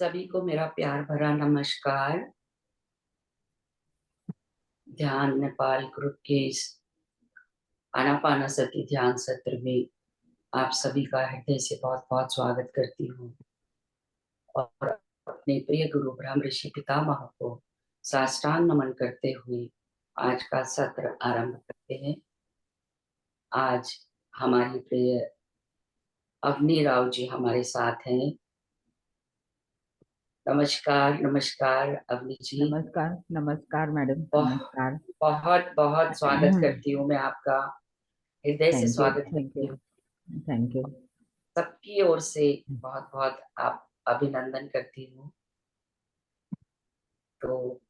सभी को मेरा प्यार भरा नमस्कार। ध्यान नेपाल ग्रुप के इस आनापानासती ध्यान सत्र में आप सभी का हृदय से बहुत बहुत स्वागत करती हूँ और अपने प्रिय गुरु ब्रह्म ऋषि पितामह को साष्टांग नमन करते हुए आज का सत्र आरंभ करते हैं। आज हमारी प्रिय अवनी राव जी हमारे साथ हैं। नमस्कार नमस्कार अवनी जी। नमस्कार। नमस्कार मैडम। बहुत नमस्कार। बहुत बहुत स्वागत करती हूँ मैं आपका, हृदय से थैंक यू। स्वागत थैंक करती यू। हूँ। Thank you. सबकी ओर से बहुत बहुत आप अभिनंदन करती हूँ। तो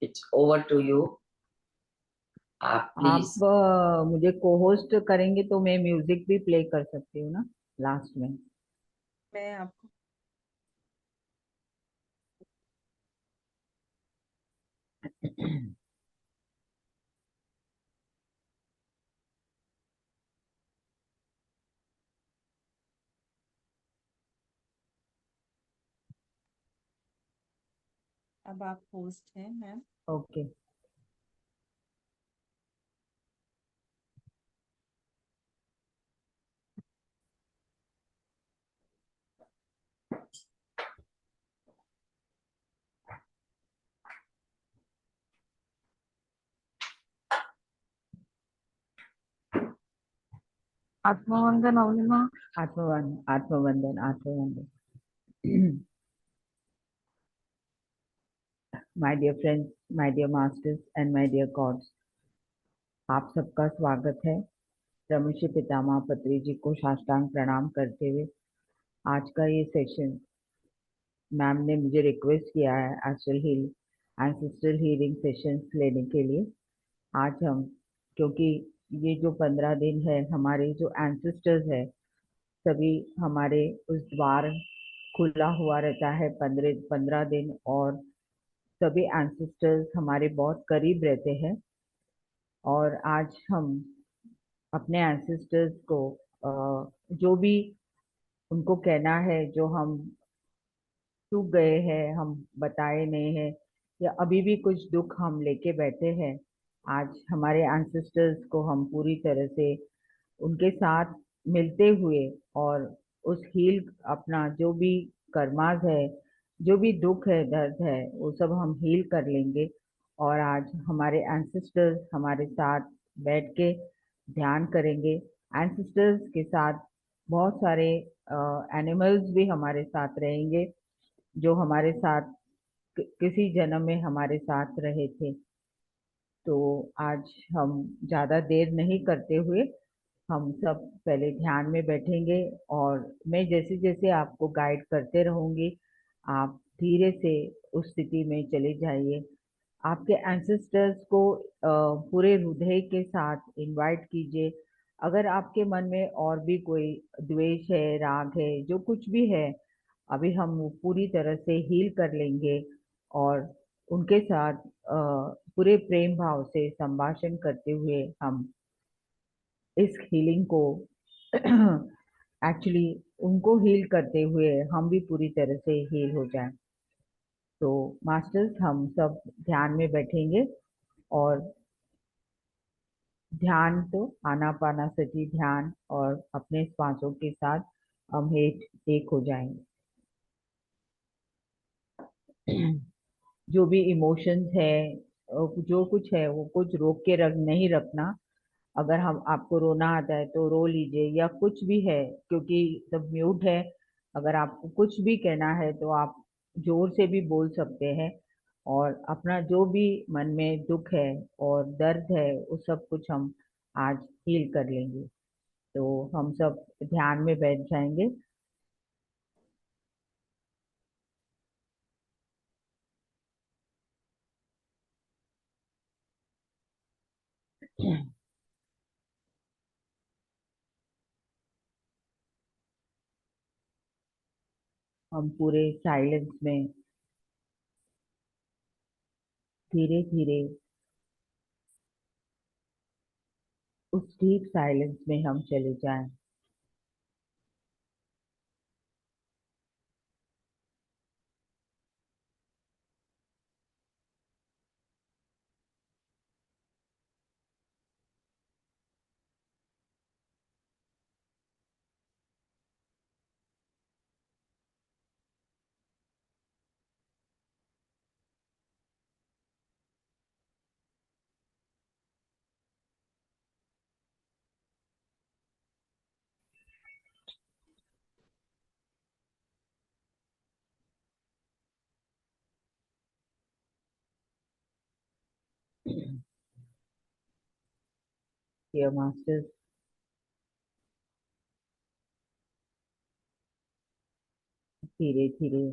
इट्स ओवर टू यू। आप प्लीज। आप मुझे को होस्ट करेंगे तो मैं म्यूजिक भी प्ले कर सकती हूँ ना लास्ट में। मैं आपको अब आप होस्ट हैं मैम। ओके। आत्मवंदन अवनिमा। आत्मवंदन आत्मवंदन। My dear friends, my dear masters and my dear gods, आप सबका स्वागत है। ब्रह्मर्षि पितामह पत्री जी को साष्टांग प्रणाम करते हुए आज का ये सेशन मैम ने मुझे रिक्वेस्ट किया है astral heal ancestral healing sessions लेने के लिए। आज हम, क्योंकि ये जो 15 दिन है, हमारे जो एंसेस्टर्स है सभी, हमारे उस द्वार खुला हुआ रहता है 15 15 दिन, और सभी एंसेस्टर्स हमारे बहुत करीब रहते हैं। और आज हम अपने एंसेस्टर्स को जो भी उनको कहना है, जो हम चूक गए हैं, हम बताए नहीं हैं, या अभी भी कुछ दुख हम लेके बैठे हैं, आज हमारे एंसेस्टर्स को हम पूरी तरह से उनके साथ मिलते हुए और उस हील, अपना जो भी कर्माज है, जो भी दुख है, दर्द है, वो सब हम हील कर लेंगे। और आज हमारे एंसेस्टर्स हमारे साथ बैठ के ध्यान करेंगे। एंसेस्टर्स के साथ बहुत सारे एनिमल्स भी हमारे साथ रहेंगे, जो हमारे साथ किसी जन्म में हमारे साथ रहे थे। तो आज हम ज़्यादा देर नहीं करते हुए हम सब पहले ध्यान में बैठेंगे, और मैं जैसे जैसे आपको गाइड करते रहूंगी, आप धीरे से उस स्थिति में चले जाइए। आपके एंसेस्टर्स को पूरे हृदय के साथ इनवाइट कीजिए। अगर आपके मन में और भी कोई द्वेष है, राग है, जो कुछ भी है, अभी हम वो पूरी तरह से हील कर लेंगे, और उनके साथ पूरे प्रेम भाव से संभाषण करते हुए हम इस हीलिंग को एक्चुअली उनको हील करते हुए हम भी पूरी तरह से हील हो जाएं। तो मास्टर्स, हम सब ध्यान में बैठेंगे, और ध्यान तो आनापानासती ध्यान, और अपने श्वासों के साथ हम एक हो जाएंगे। जो भी इमोशंस है, जो कुछ है, वो कुछ रोक के रख नहीं रखना। अगर हम, आपको रोना आता है तो रो लीजिए, या कुछ भी है, क्योंकि सब म्यूट है। अगर आपको कुछ भी कहना है तो आप जोर से भी बोल सकते हैं, और अपना जो भी मन में दुख है और दर्द है, वो सब कुछ हम आज हील कर लेंगे। तो हम सब ध्यान में बैठ जाएंगे। हम पूरे साइलेंस में धीरे धीरे उस डीप साइलेंस में हम चले जाएं। Dear Masters, धीरे धीरे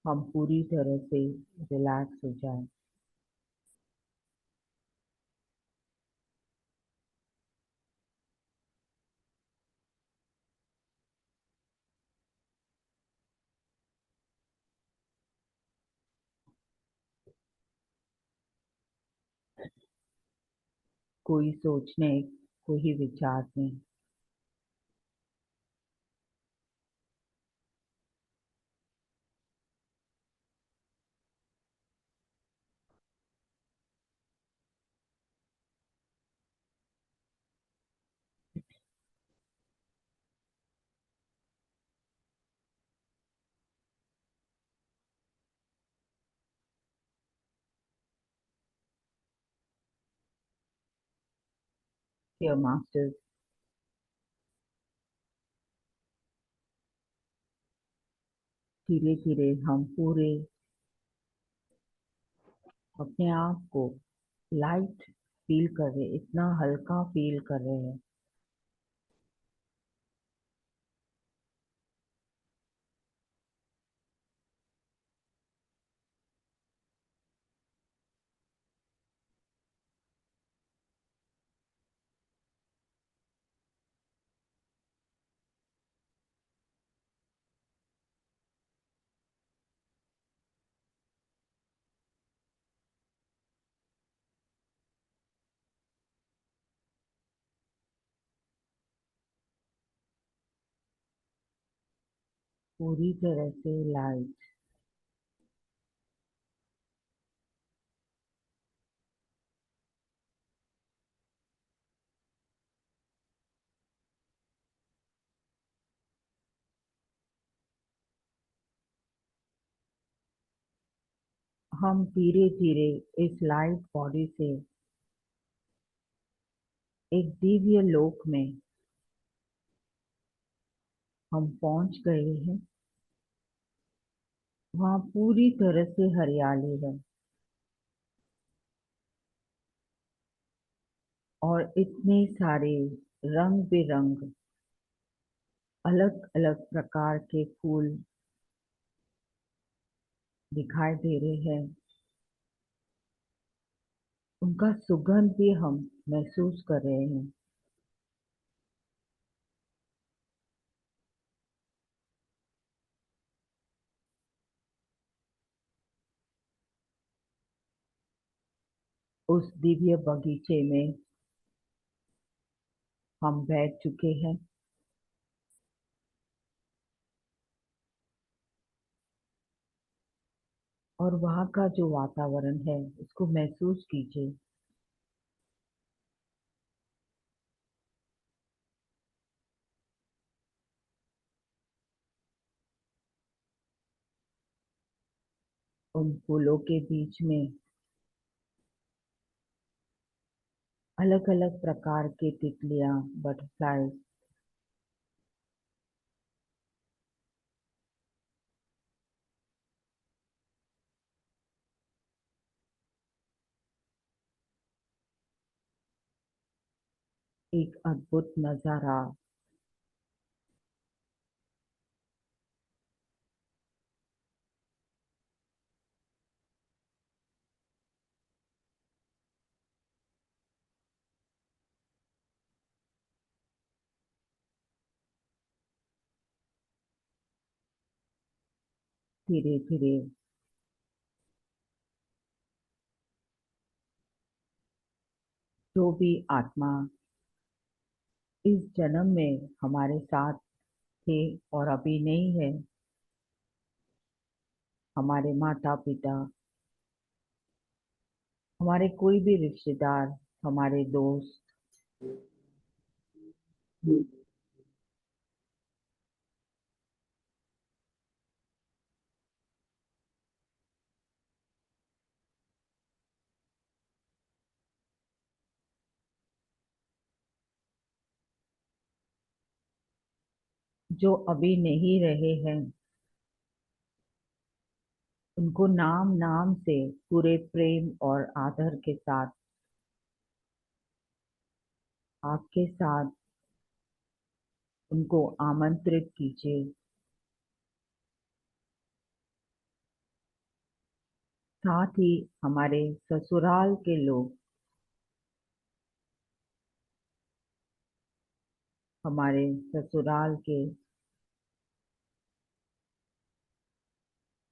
हम पूरी तरह से रिलैक्स हो जाएं। कोई सोचने, कोई विचार में। Dear Masters, धीरे धीरे हम पूरे अपने आप को लाइट फील कर रहे, इतना हल्का फील कर रहे हैं। पूरी तरह से लाइट। हम धीरे धीरे इस लाइट बॉडी से एक दिव्य लोक में हम पहुंच गए हैं। वहाँ पूरी तरह से हरियाली है और इतने सारे रंग बिरंग अलग अलग प्रकार के फूल दिखाई दे रहे हैं। उनका सुगंध भी हम महसूस कर रहे हैं। उस दिव्य बगीचे में हम बैठ चुके हैं और वहाँ का जो वातावरण है उसको महसूस कीजिए। उन फूलों के बीच में अलग अलग प्रकार के तितलियां, बटरफ्लाई एक अद्भुत नजारा। धीरे धीरे जो भी आत्मा इस जन्म में हमारे साथ थे और अभी नहीं है, हमारे माता पिता, हमारे कोई भी रिश्तेदार, हमारे दोस्त, जो अभी नहीं रहे हैं, उनको नाम नाम से पूरे प्रेम और आदर के साथ आपके साथ उनको आमंत्रित कीजिए। साथ ही हमारे ससुराल के लोग, हमारे ससुराल के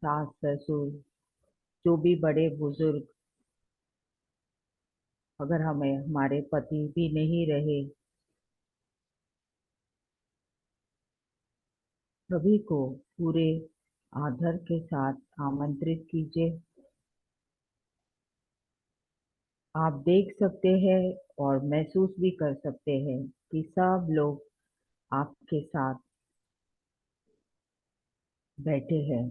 सास ससुर, जो भी बड़े बुजुर्ग, अगर हमें हमारे पति भी नहीं रहे, सभी को पूरे आदर के साथ आमंत्रित कीजिए। आप देख सकते हैं और महसूस भी कर सकते हैं कि सब लोग आपके साथ बैठे हैं।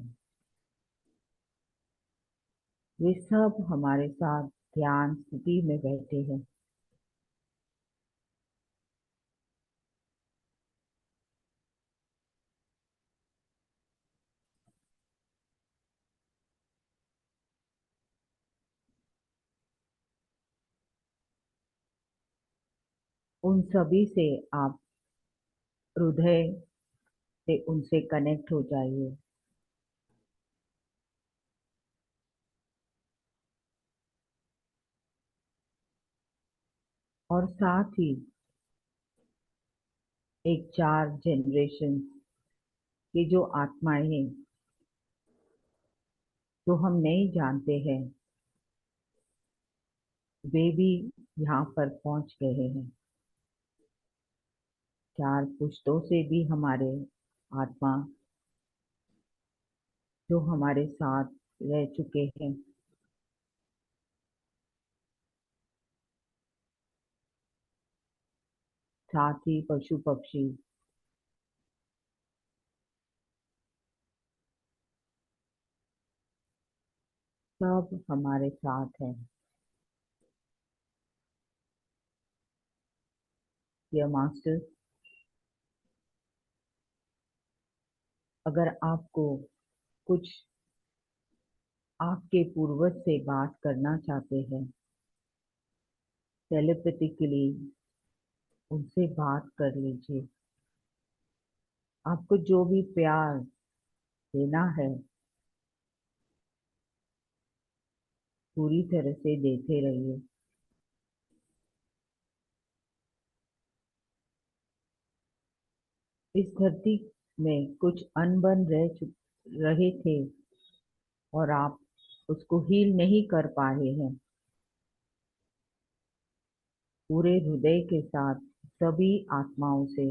वे सब हमारे साथ ध्यान स्थिति में बैठे हैं। उन सभी से आप हृदय से उनसे कनेक्ट हो जाइए। और साथ ही एक 4 जनरेशन की जो आत्माएं हैं, जो हम नहीं जानते हैं, वे भी यहाँ पर पहुंच गए हैं। 4 पुश्तों से भी हमारे आत्मा जो हमारे साथ रह चुके हैं, साथ ही पशु पक्षी, सब हमारे साथ हैं। डियर मास्टर, अगर आपको कुछ आपके पूर्वज से बात करना चाहते हैं, टेलीपैथिकली उनसे बात कर लीजिए। आपको जो भी प्यार देना है, पूरी तरह से देते रहिए। इस धरती में कुछ अनबन रहे थे और आप उसको हील नहीं कर पाए हैं। पूरे हृदय के साथ सभी आत्माओं से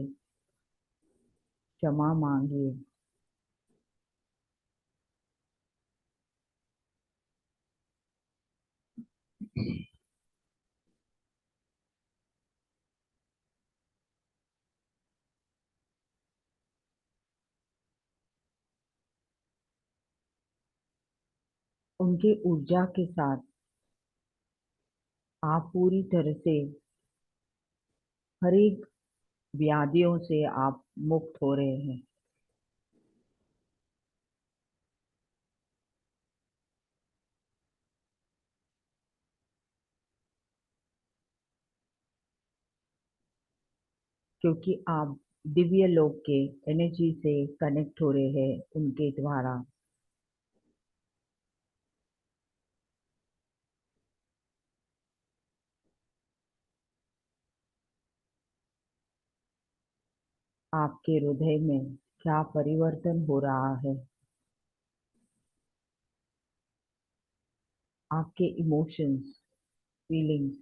क्षमा मांगिए। उनके ऊर्जा के साथ आप पूरी तरह से हर एक व्याधियों से आप मुक्त हो रहे हैं। क्योंकि आप दिव्य लोक के एनर्जी से कनेक्ट हो रहे हैं उनके द्वारा। आपके हृदय में क्या परिवर्तन हो रहा है, आपके इमोशंस, फीलिंग्स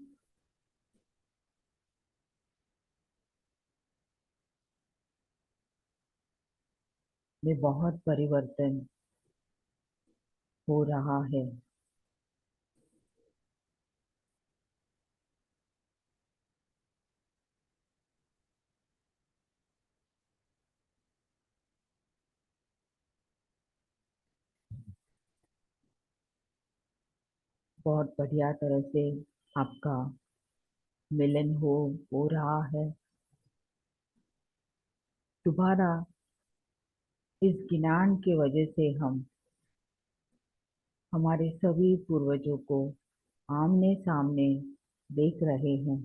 में बहुत परिवर्तन हो रहा है। बहुत बढ़िया तरह से आपका मिलन हो रहा है। दोबारा इस ज्ञान की वजह से हम हमारे सभी पूर्वजों को आमने सामने देख रहे हैं।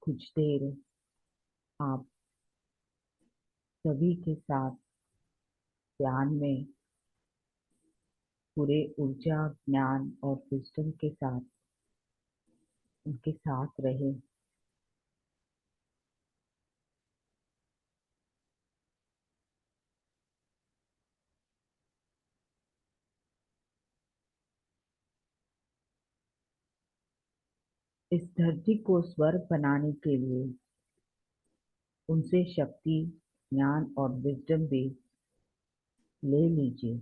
कुछ देर आप सभी के साथ ध्यान में पूरे ऊर्जा, ज्ञान और विजडम के साथ उनके साथ रहे। इस धरती को स्वर्ग बनाने के लिए उनसे शक्ति, ज्ञान और विजडम भी ले लीजिए।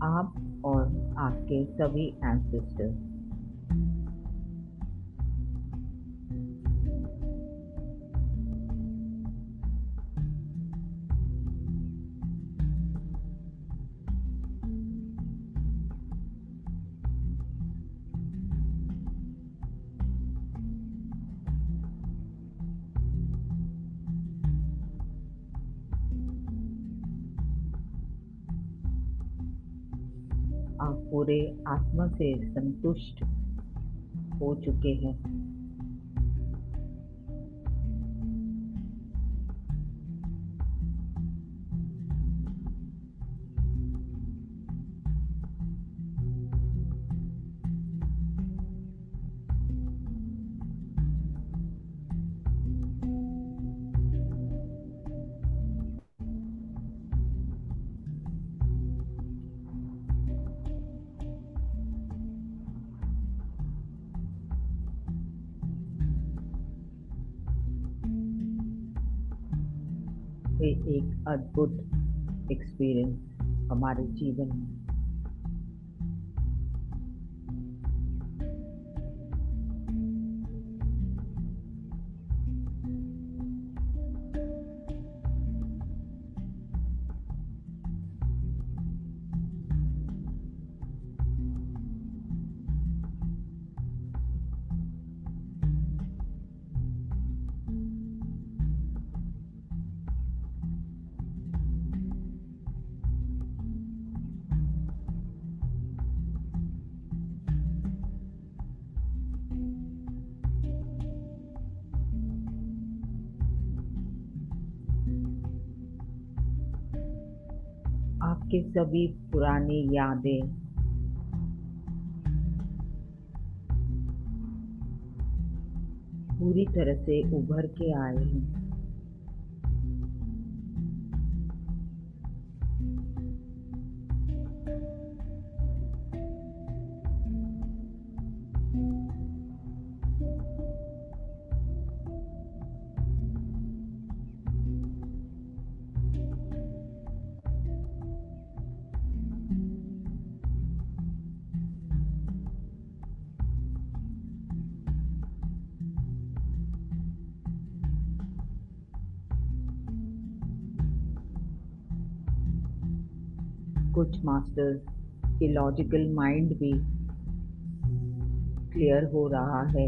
आप और आपके सभी एंसेस्टर्स आप पूरे आत्मा से संतुष्ट हो चुके हैं। एक अद्भुत एक्सपीरियंस हमारे जीवन में। आपके सभी पुरानी यादें पूरी तरह से उभर के आए हैं। कुछ मास्टर्स के लॉजिकल माइंड भी क्लियर हो रहा है,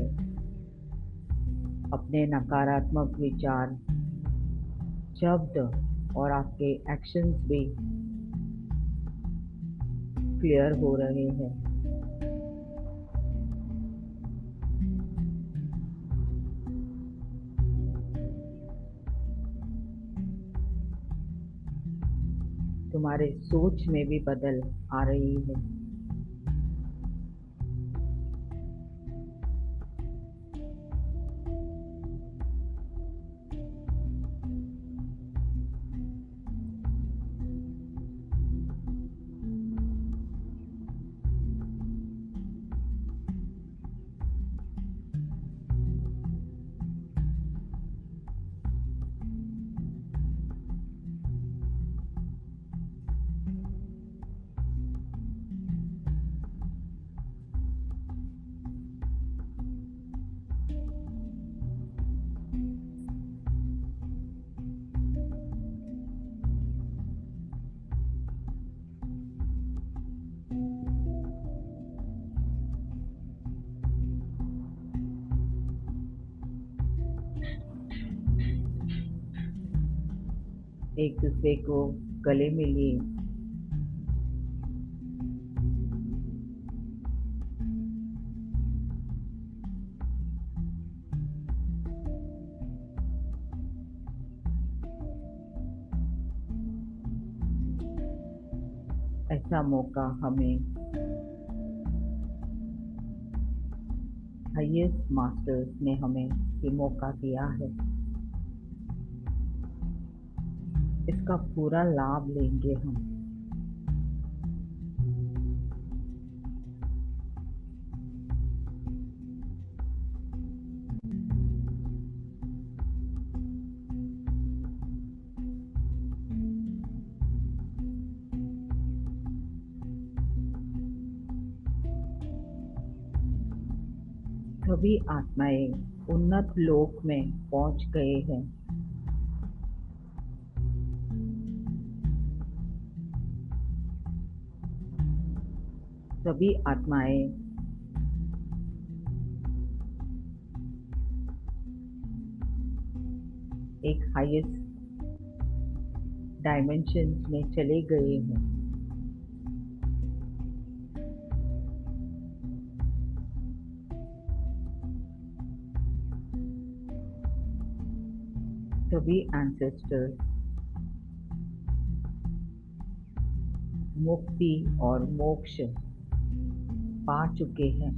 अपने नकारात्मक विचार, शब्द और आपके एक्शंस भी क्लियर हो रहे हैं। तुम्हारे सोच में भी बदल आ रही है। एक दूसरे को गले मिलिए। ऐसा मौका हमें हाईएस्ट मास्टर्स ने हमें ये मौका दिया है। इसका पूरा लाभ लेंगे हम। सभी आत्माएं उन्नत लोक में पहुंच गए हैं। सभी आत्माएं एक हाईएस्ट डायमेंशंस में चले गए हैं। सभी एंसेस्टर्स मुक्ति और मोक्ष पा चुके हैं।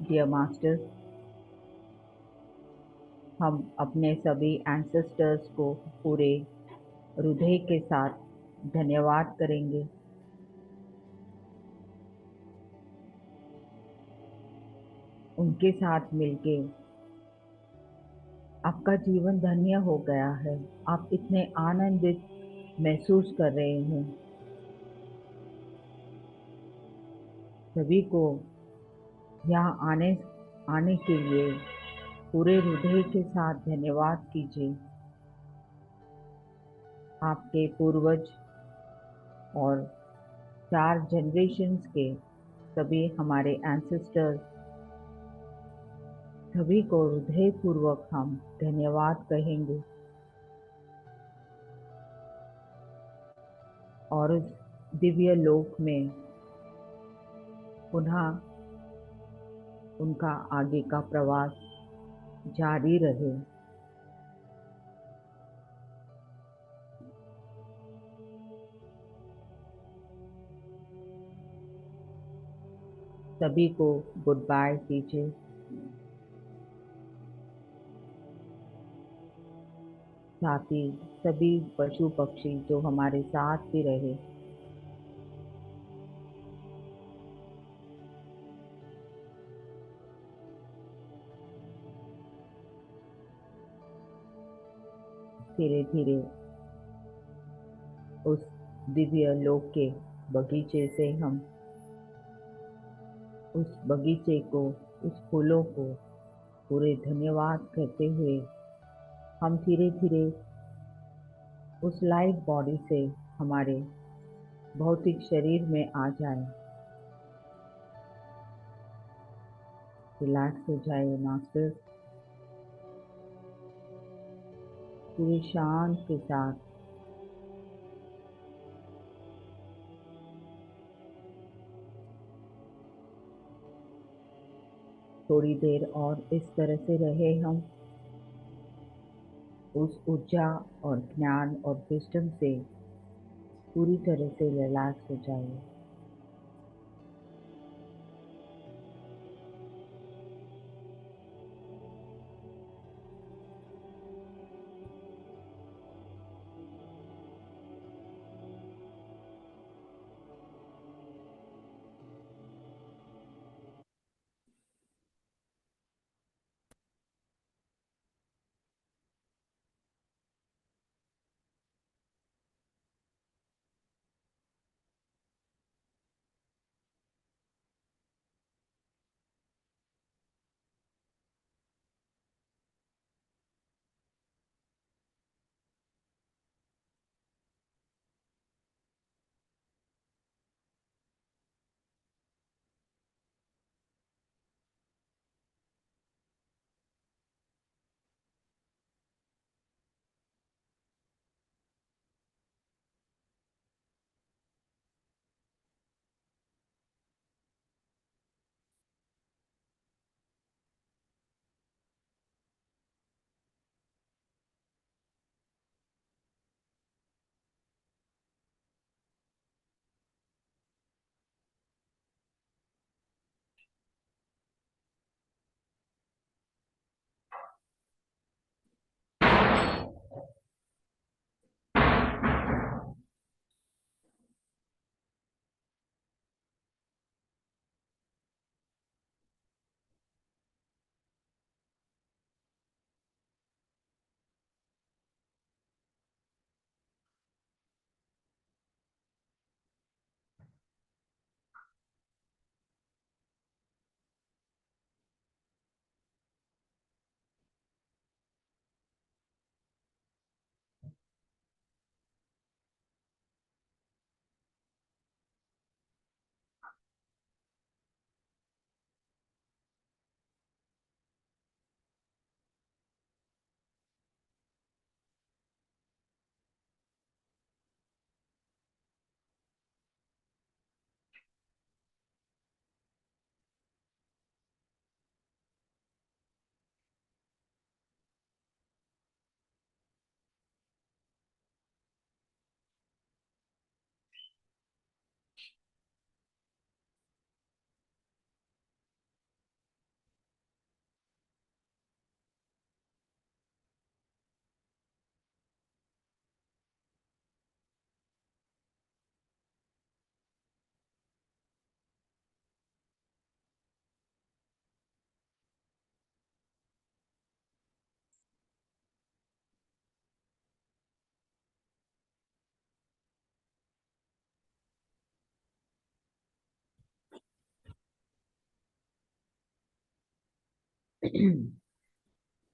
डियर मास्टर्स, हम अपने सभी एंसेस्टर्स को पूरे हृदय के साथ धन्यवाद करेंगे। उनके साथ मिलके आपका जीवन धन्य हो गया है। आप इतने आनंदित महसूस कर रहे हैं। सभी को यहाँ आने के लिए पूरे हृदय के साथ धन्यवाद कीजिए। आपके पूर्वज और 4 जनरेशन्स के सभी हमारे एंसेस्टर्स, सभी को हृदय पूर्वक हम धन्यवाद कहेंगे। और उस दिव्य लोक में पुनः उनका आगे का प्रवास जारी रहे। सभी को गुड बाय कीजिए। साथ ही सभी पशु पक्षी जो हमारे साथ भी रहे, धीरे धीरे उस दिव्य लोक के बगीचे से हम उस बगीचे को, उस फूलों को पूरे धन्यवाद करते हुए हम धीरे धीरे उस लाइट बॉडी से हमारे भौतिक शरीर में आ जाए। रिलैक्स हो जाए मास्टर, पूरे शांत के साथ। थोड़ी देर और इस तरह से रहे हम, उस ऊर्जा और ज्ञान और विजडम से पूरी तरह से रिलैक्स हो जाए।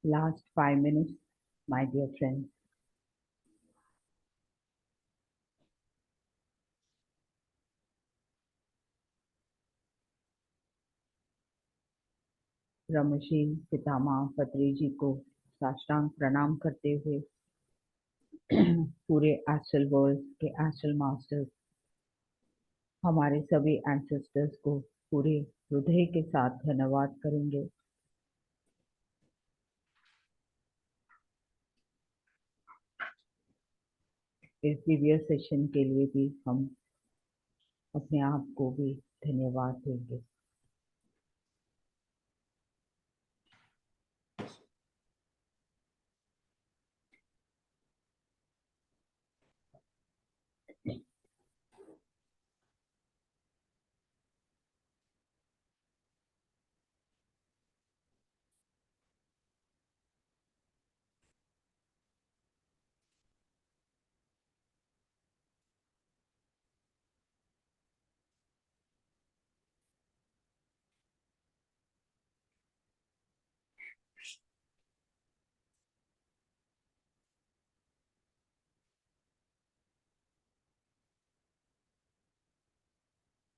Last 5 minutes, my dear friends. ब्रह्मशील पितामह पत्री जी को साष्टांग प्रणाम करते हुए पूरे एस्ट्रल वर्ल्ड के एस्ट्रल मास्टर्स, हमारे सभी एंसेस्टर्स को पूरे हृदय के साथ धन्यवाद करेंगे। इस दिव्य सेशन के लिए भी हम अपने आप को भी धन्यवाद देंगे।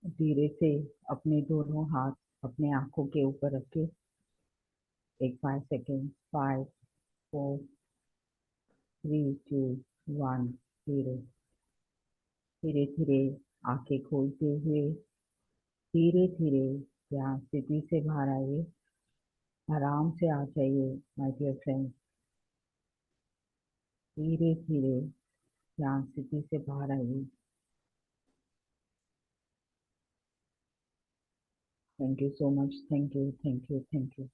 धीरे से अपने दोनों हाथ अपने आंखों के ऊपर रखें। एक 5 सेकेंड, 5, 4, 3, 2, 1, 0। धीरे धीरे आंखें खोलते हुए धीरे धीरे यहाँ स्थिति से बाहर आइए। आराम से आ जाइए माय डियर फ्रेंड्स। धीरे धीरे यहाँ स्थिति से बाहर आइए। Thank you so much. Thank you, thank you, thank you,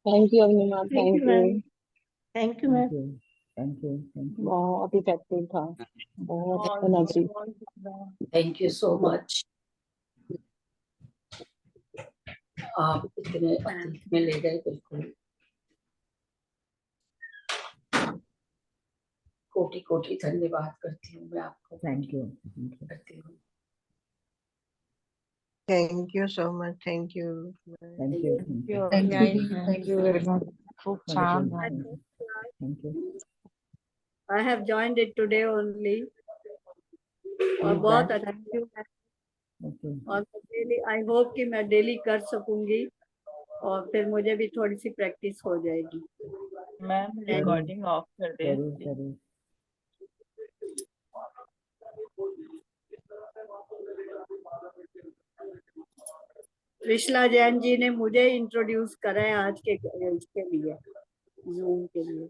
thank you Agnima, thank thank you you. Ma'am. Thank you thank ma'am. You, thank you, thank you. बहुत इफेक्टिव था, बहुत energy. Thank you so much. आप इतने अतीत में ले गए, बिल्कुल कोटि कोटि धन्यवाद करती हूँ मैं आपको। थैंक यू, थैंक यू, करती हूँ। Thank you so much. Thank you. Thank you, thank you, thank you very much. खूब थैंक छान यू, है। Thank you. I have joined it today only और Please बहुत back. अच्छा है। ओके, और डेली आई होप कि मैं डेली कर सकूंगी और फिर मुझे भी थोड़ी सी प्रैक्टिस हो जाएगी। मैम रिकॉर्डिंग ऑफ कर दे। जरूर जरूर। कृष्णा जैन जी ने मुझे इंट्रोड्यूस करा है आज के इसके लिए, जूम के लिए।